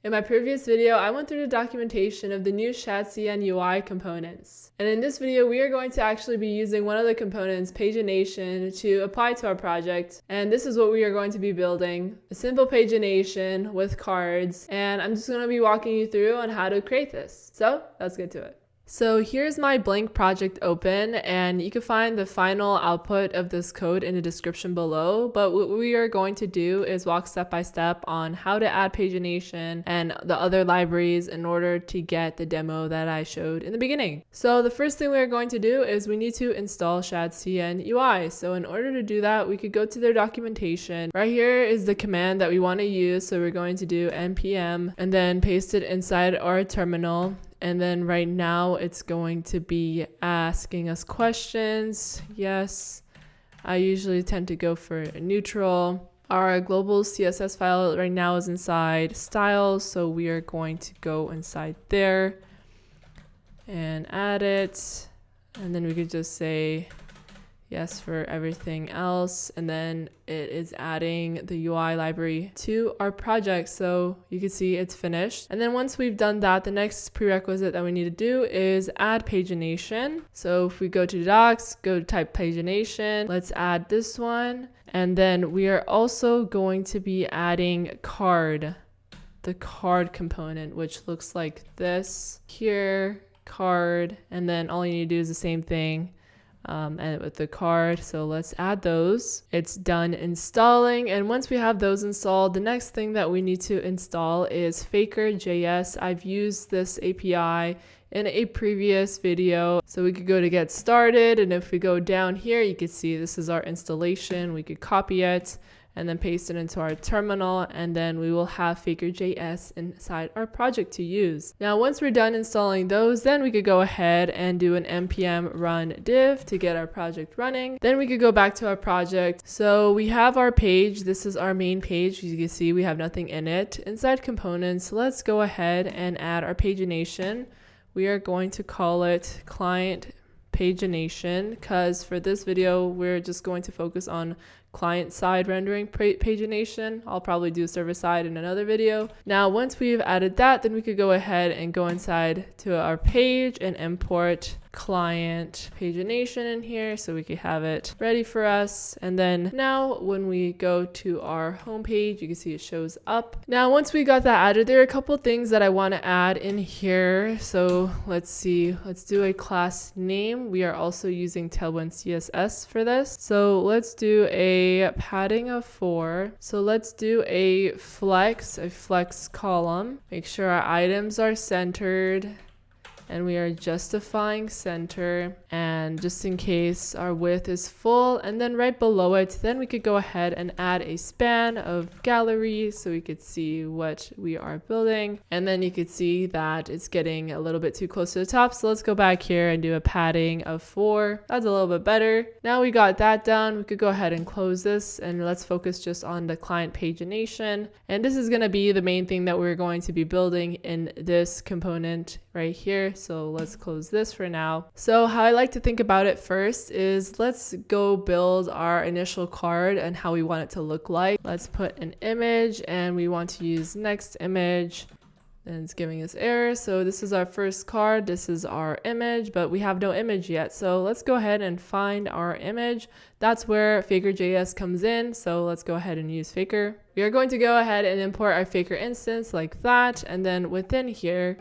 In my previous video, I went through the documentation of the new shadcn UI components. And in this video, we are going to actually be using one of the components, Pagination, to apply to our project. And this is what we are going to be building, a simple pagination with cards. And I'm just going to be walking you through on how to create this. So let's get to it. So here's my blank project open, and you can find the final output of this code in the description below. But what we are going to do is walk step by step on how to add pagination and the other libraries in order to get the demo that I showed in the beginning. So the first thing we're going to do is we need to install shadcn UI. So in order to do that, we could go to their documentation. Right here is the command that we want to use. So we're going to do npm and then paste it inside our terminal. And then right now it's going to be asking us questions. Yes, I usually tend to go for neutral. Our global CSS file right now is inside styles, so we are going to go inside there and add it. And then we could just say yes for everything else, and then it is adding the UI library to our project, so you can see it's finished. And then once we've done that, the next prerequisite that we need to do is add pagination. So if we go to docs, go to type pagination, let's add this one, and then we are also going to be adding card, the card component, which looks like this here, card, and then all you need to do is the same thing and with the card. So let's add those. It's done installing, and once we have those installed, the next thing that we need to install is Faker.js. I've used this API in a previous video, so we could go to get started, and if we go down here, you can see this is our installation. We could copy it and then paste it into our terminal, and then we will have Faker.js inside our project to use. Now, once we're done installing those, then we could go ahead and do an npm run div to get our project running. Then we could go back to our project. So we have our page. This is our main page. As you can see, we have nothing in it. Inside components, let's go ahead and add our pagination. We are going to call it client pagination, because for this video, we're just going to focus on client-side rendering pagination. I'll probably do server-side in another video. Now, once we've added that, then we could go ahead and go inside to our page and import client pagination in here so we could have it ready for us. And then now when we go to our home page, you can see it shows up. Now, once we got that added, there are a couple things that I want to add in here. So let's see, let's do a class name. We are also using Tailwind CSS for this. So let's do a padding of 4. So let's do a flex column. Make sure our items are centered, and we are justifying center, and just in case our width is full, and then right below it, then we could go ahead and add a span of gallery so we could see what we are building. And then you could see that it's getting a little bit too close to the top, so let's go back here and do a padding of 4. That's a little bit better. Now we got that done, we could go ahead and close this, and let's focus just on the client pagination. And this is going to be the main thing that we're going to be building in this component right here. So let's close this for now. So how I like to think about it first is let's go build our initial card and how we want it to look like. Let's put an image, and we want to use next image. And it's giving us error. So this is our first card. This is our image, but we have no image yet. So let's go ahead and find our image. That's where Faker.js comes in. So let's go ahead and use Faker. We are going to go ahead and import our Faker instance like that. And then within here,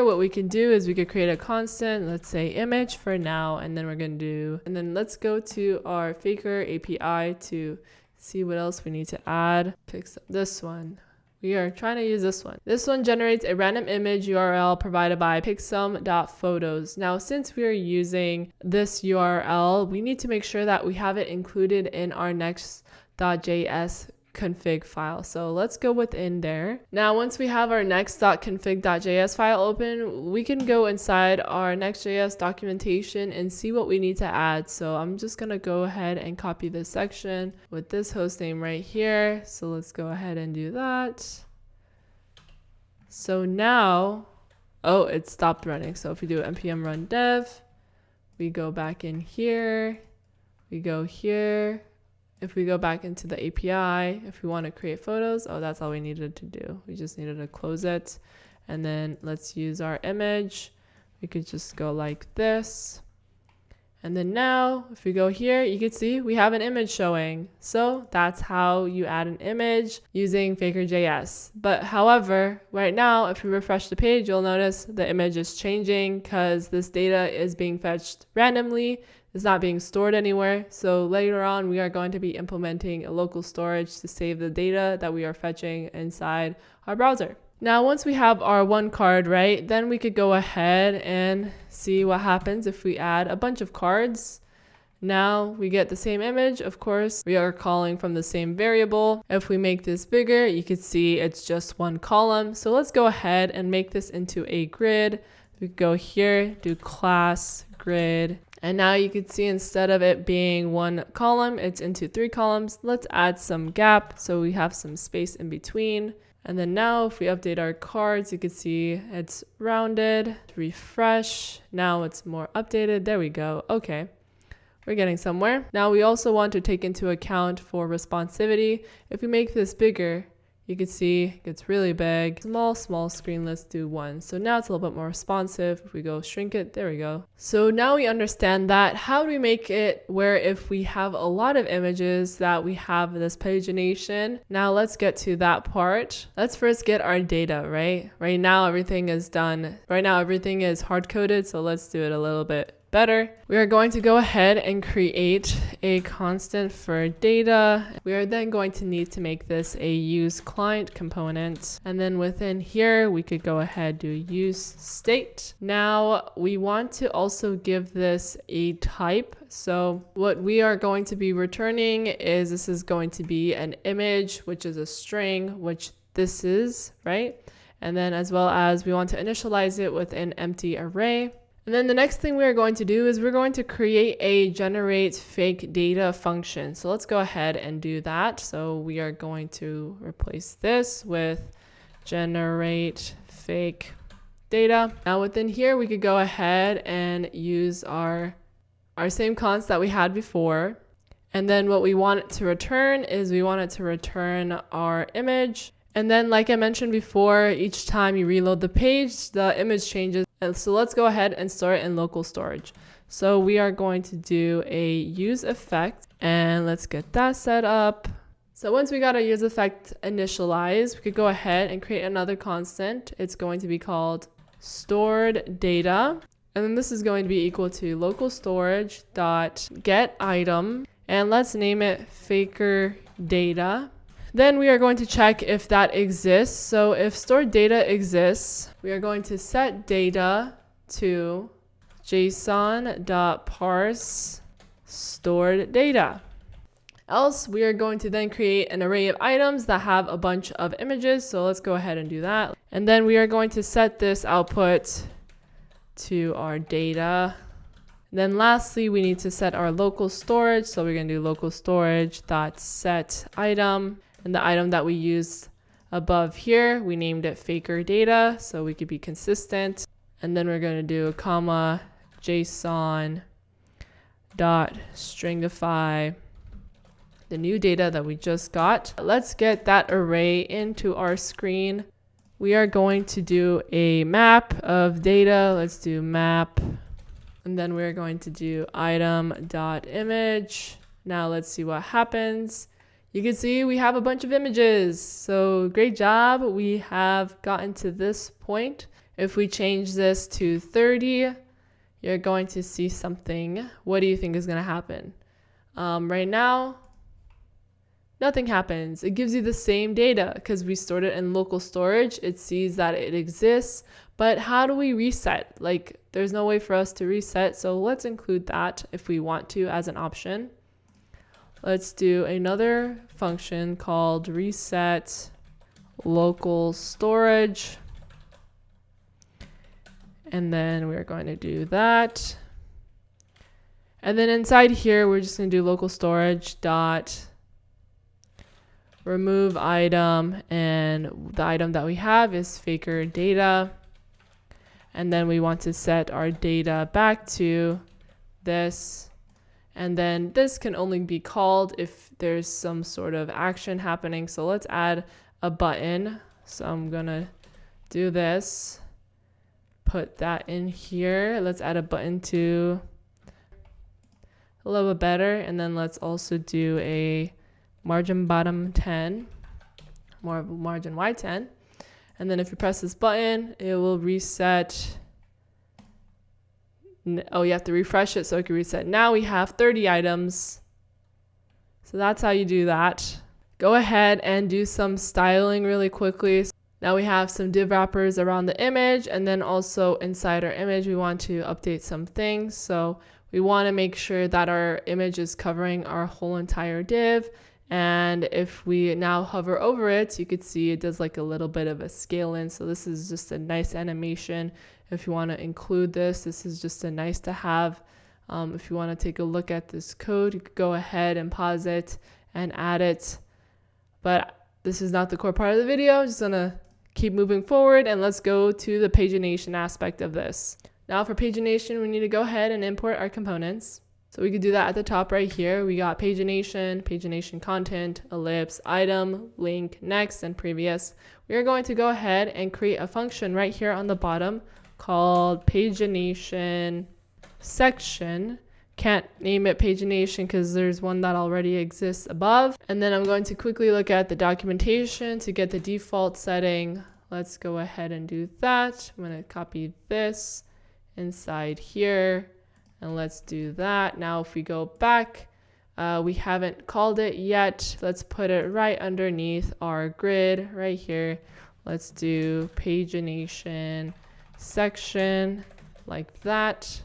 what we can do is we could create a constant. Let's say image for now. And then we're going to do, and then let's go to our Faker API to see what else we need to add. Pick this one. We are trying to use this one. This one generates a random image URL provided by pixum.photos. Now, since we are using this URL, we need to make sure that we have it included in our Next.js config file. So let's go within there. Now, once we have our next.config.js file open, we can go inside our Next.js documentation and see what we need to add. So I'm just going to go ahead and copy this section with this hostname right here. So let's go ahead and do that. So now, oh, it stopped running. So if we do npm run dev, we go back in here, we go here, If we go back into the API, if we want to create photos, oh, that's all we needed to do. We just needed to close it. And then let's use our image. We could just go like this. And then now, if we go here, you can see we have an image showing. So that's how you add an image using Faker.js. But however, right now, if we refresh the page, you'll notice the image is changing because this data is being fetched randomly. It's not being stored anywhere. So later on, we are going to be implementing a local storage to save the data that we are fetching inside our browser. Now, once we have our one card, right, then we could go ahead and see what happens if we add a bunch of cards. Now we get the same image. Of course, we are calling from the same variable. If we make this bigger, you can see it's just one column. So let's go ahead and make this into a grid. We go here, do class grid. And now you can see instead of it being one column, it's into 3 columns. Let's add some gap so we have some space in between. And then now if we update our cards, you can see it's rounded. Refresh. Now it's more updated. There we go. Okay. We're getting somewhere. Now we also want to take into account for responsivity. If we make this bigger, you can see it gets really big. Small screen, let's do 1. So now it's a little bit more responsive. If we go shrink it, there we go. So now we understand that. How do we make it where if we have a lot of images that we have this pagination? Now let's get to that part. Let's first get our data, right? Right now everything is done. Right now everything is hard coded. So let's do it a little bit better. We are going to go ahead and create a constant for data. We are then going to need to make this a use client component. And then within here, we could go ahead, do use state. Now we want to also give this a type. So what we are going to be returning is this is going to be an image, which is a string, which this is, right? And then as well as we want to initialize it with an empty array. And then the next thing we are going to do is we're going to create a generate fake data function. So let's go ahead and do that. So we are going to replace this with generate fake data. Now within here, we could go ahead and use our same const that we had before. And then what we want it to return is we want it to return our image. And then like I mentioned before, each time you reload the page, the image changes. And so let's go ahead and store it in local storage. So we are going to do a use effect and let's get that set up. So once we got our use effect initialized, we could go ahead and create another constant. It's going to be called stored data. And then this is going to be equal to local storage dot get item. And let's name it faker data. Then we are going to check if that exists. So if stored data exists, we are going to set data to json.parse stored data. Else, we are going to then create an array of items that have a bunch of images. So let's go ahead and do that. And then we are going to set this output to our data. And then lastly, we need to set our local storage. So we're going to do local storage.set item. And the item that we used above here, we named it faker data, so we could be consistent. And then we're going to do a comma JSON dot stringify the new data that we just got. Let's get that array into our screen. We are going to do a map of data. Let's do map. And then we're going to do item.image. Now let's see what happens. You can see we have a bunch of images. So great job. We have gotten to this point. If we change this to 30, you're going to see something. What do you think is going to happen? Right now, nothing happens. It gives you the same data because we stored it in local storage. It sees that it exists. But how do we reset? Like, there's no way for us to reset. So let's include that if we want to as an option. Let's do another function called reset local storage. And then we're going to do that. And then inside here, we're just going to do local storage dot remove item. And the item that we have is faker data. And then we want to set our data back to this. And then this can only be called if there's some sort of action happening. So let's add a button. So I'm gonna do this, put that in here. Let's add a button to a little bit better. And then let's also do a margin bottom 10, more of a margin wide 10. And then if you press this button, it will reset. Oh, you have to refresh it so it can reset. Now we have 30 items. So that's how you do that. Go ahead and do some styling really quickly. Now we have some div wrappers around the image, and then also inside our image, we want to update some things. So we want to make sure that our image is covering our whole entire div. And if we now hover over it, you could see it does like a little bit of a scale in. So this is just a nice animation. If you want to include this, this is just a nice to have. If you want to take a look at this code, you could go ahead and pause it and add it. But this is not the core part of the video. I'm just gonna keep moving forward, and let's go to the pagination aspect of this. Now for pagination, we need to go ahead and import our components. So we could do that at the top right here. We got pagination, pagination content, ellipse, item, link, next, and previous. We are going to go ahead and create a function right here on the bottom called pagination section. Can't name it pagination because there's one that already exists above. And then I'm going to quickly look at the documentation to get the default setting. Let's go ahead and do that. I'm going to copy this inside here, and let's do that. Now if we go back, we haven't called it yet. Let's put it right underneath our grid right here. Let's do pagination section like that.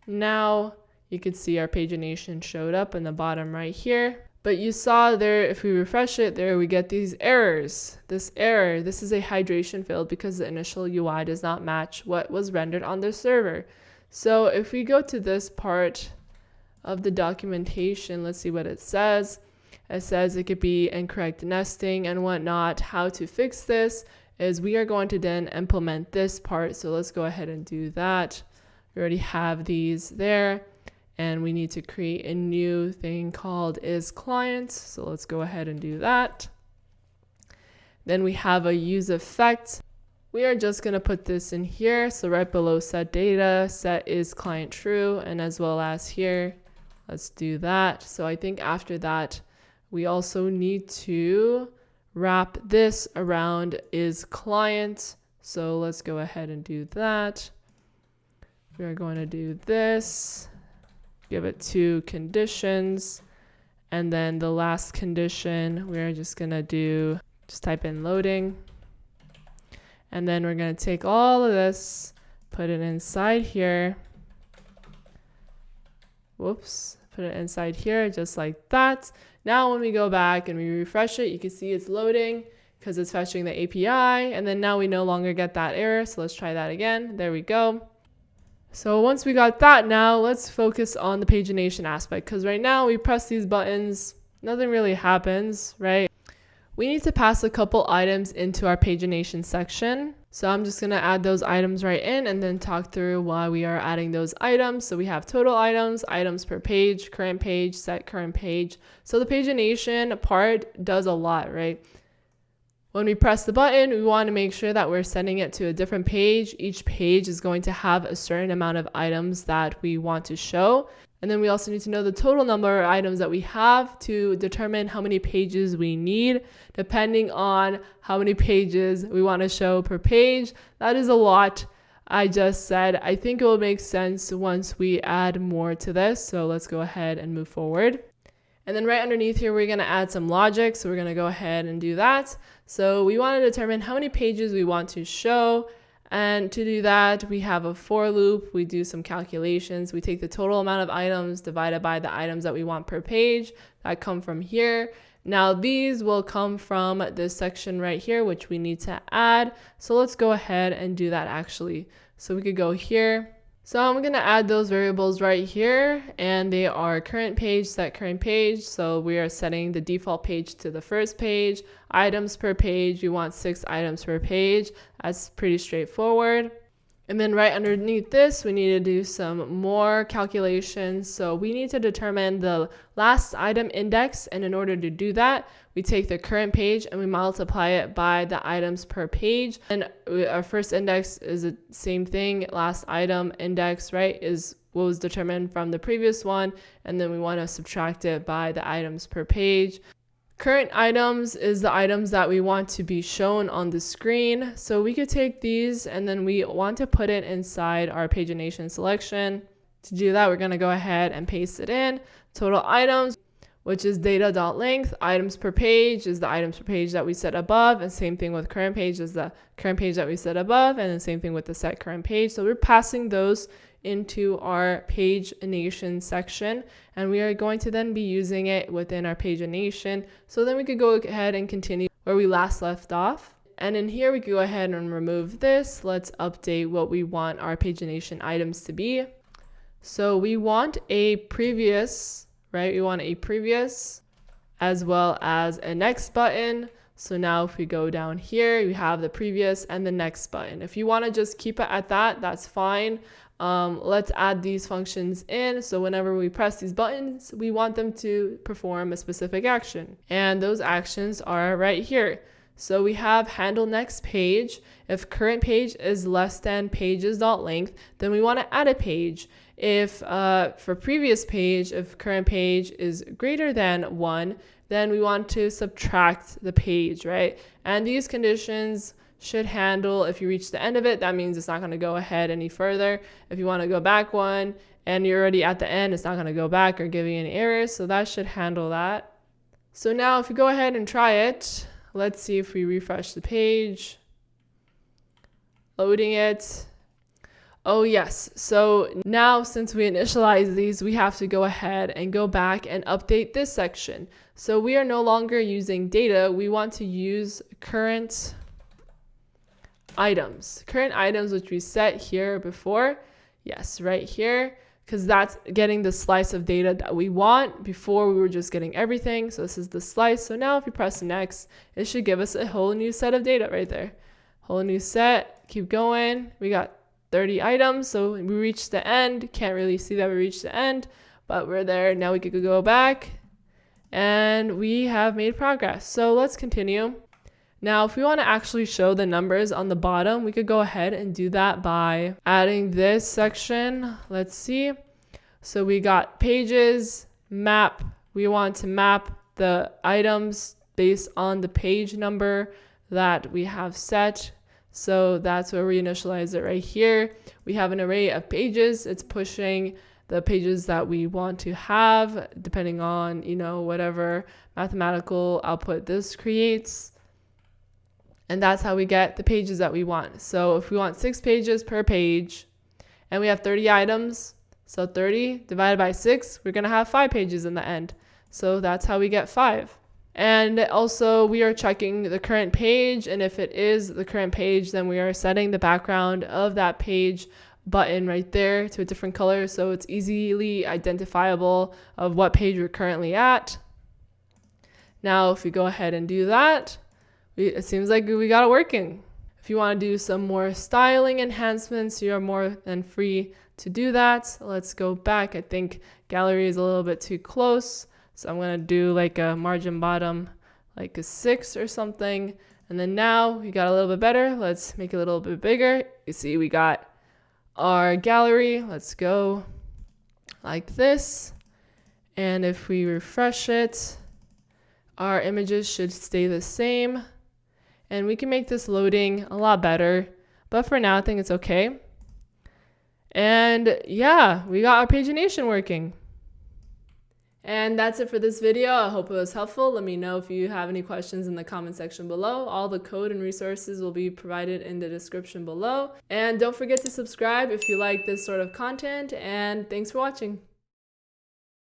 Now you can see our pagination showed up in the bottom right here. But you saw there, if we refresh it there, we get these errors. This error, this is a hydration field because the initial UI does not match what was rendered on the server. So if we go to this part of the documentation, let's see what it says. It says it could be incorrect nesting and whatnot. How to fix this is we are going to then implement this part. So let's go ahead and do that. We already have these there, and we need to create a new thing called isClient. So let's go ahead and do that. Then we have a use effect. We are just going to put this in here. So right below set data, set isClient true, and as well as here, let's do that. So I think after that, we also need to wrap this around isClient. So let's go ahead and do that. We are going to do this, give it 2 conditions, and then the last condition, we're just going to do, just type in loading. And then we're going to take all of this, put it inside here. Whoops, put it inside here just like that. Now when we go back and we refresh it, you can see it's loading because it's fetching the API. And then now we no longer get that error. So let's try that again. There we go. So once we got that, now let's focus on the pagination aspect, because right now we press these buttons, nothing really happens, right? We need to pass a couple items into our pagination section. So I'm just going to add those items right in and then talk through why we are adding those items. So we have total items, items per page, current page, set current page. So the pagination part does a lot, right? When we press the button, we want to make sure that we're sending it to a different page. Each page is going to have a certain amount of items that we want to show. And then we also need to know the total number of items that we have to determine how many pages we need, depending on how many pages we want to show per page. That is a lot. I just said, I think it will make sense once we add more to this. So let's go ahead and move forward. And then right underneath here, we're going to add some logic. So we're going to go ahead and do that. So we want to determine how many pages we want to show. And to do that, we have a for loop. We do some calculations. We take the total amount of items divided by the items that we want per page that come from here. Now these will come from this section right here, which we need to add. So let's go ahead and do that actually. So we could go here. So I'm going to add those variables right here, and they are current page, set current page. So we are setting the default page to the first page. Items per page, we want 6 items per page. That's pretty straightforward. And then right underneath this, we need to do some more calculations. So we need to determine the last item index. And in order to do that, we take the current page and we multiply it by the items per page. And our first index is the same thing. Last item index, right, is what was determined from the previous one. And then we want to subtract it by the items per page. Current items is the items that we want to be shown on the screen. So we could take these and then we want to put it inside our pagination selection. To do that, we're going to go ahead and paste it in. Total items, which is data.length. Items per page is the items per page that we set above. And same thing with current page is the current page that we set above. And the same thing with the set current page. So we're passing those into our pagination section, and we are going to then be using it within our pagination. So then we could go ahead and continue where we last left off. And in here, we could go ahead and remove this. Let's update what we want our pagination items to be. So we want a previous, right? We want a previous as well as a next button. So now if we go down here, we have the previous and the next button. If you want to just keep it at that, that's fine. Let's add these functions in. So whenever we press these buttons, we want them to perform a specific action. And those actions are right here. So we have handle next page. If current page is less than pages.length, then we want to add a page. If for previous page, if current page is greater than 1, then we want to subtract the page, right? And these conditions should handle if you reach the end of it. That means it's not going to go ahead any further. If you want to go back one and you're already at the end, it's not going to go back or give you any errors. So that should handle that. So now if we go ahead and try it, let's see if we refresh the page. Loading it. Oh yes, so now since we initialize these, we have to go ahead and go back and update this section. So we are no longer using data. We want to use current items. Current items, which we set here before. Yes, right here, because that's getting the slice of data that we want. Before we were just getting everything. So this is the slice. So now if we press next, it should give us a whole new set of data right there. Whole new set. Keep going. We got 30 items. So we reached the end. Can't really see that we reached the end, but we're there. Now we could go back and we have made progress. So let's continue. Now, if we want to actually show the numbers on the bottom, we could go ahead and do that by adding this section. Let's see. So we got pages, map. We want to map the items based on the page number that we have set. So that's where we initialize it right here. We have an array of pages. It's pushing the pages that we want to have, depending on, whatever mathematical output this creates. And that's how we get the pages that we want. So if we want 6 pages per page and we have 30 items, so 30 divided by 6, we're going to have 5 pages in the end. So that's how we get 5. And also we are checking the current page. And if it is the current page, then we are setting the background of that page button right there to a different color. So it's easily identifiable of what page we're currently at. Now, if we go ahead and do that, it seems like we got it working. If you want to do some more styling enhancements, you are more than free to do that. Let's go back. I think gallery is a little bit too close. So I'm going to do like a margin bottom, like a 6 or something. And then now we got a little bit better. Let's make it a little bit bigger. You see, we got our gallery. Let's go like this. And if we refresh it, our images should stay the same. And we can make this loading a lot better, but for now, I think it's okay. And yeah, we got our pagination working. And that's it for this video. I hope it was helpful. Let me know if you have any questions in the comment section below. All the code and resources will be provided in the description below. And don't forget to subscribe if you like this sort of content. And thanks for watching.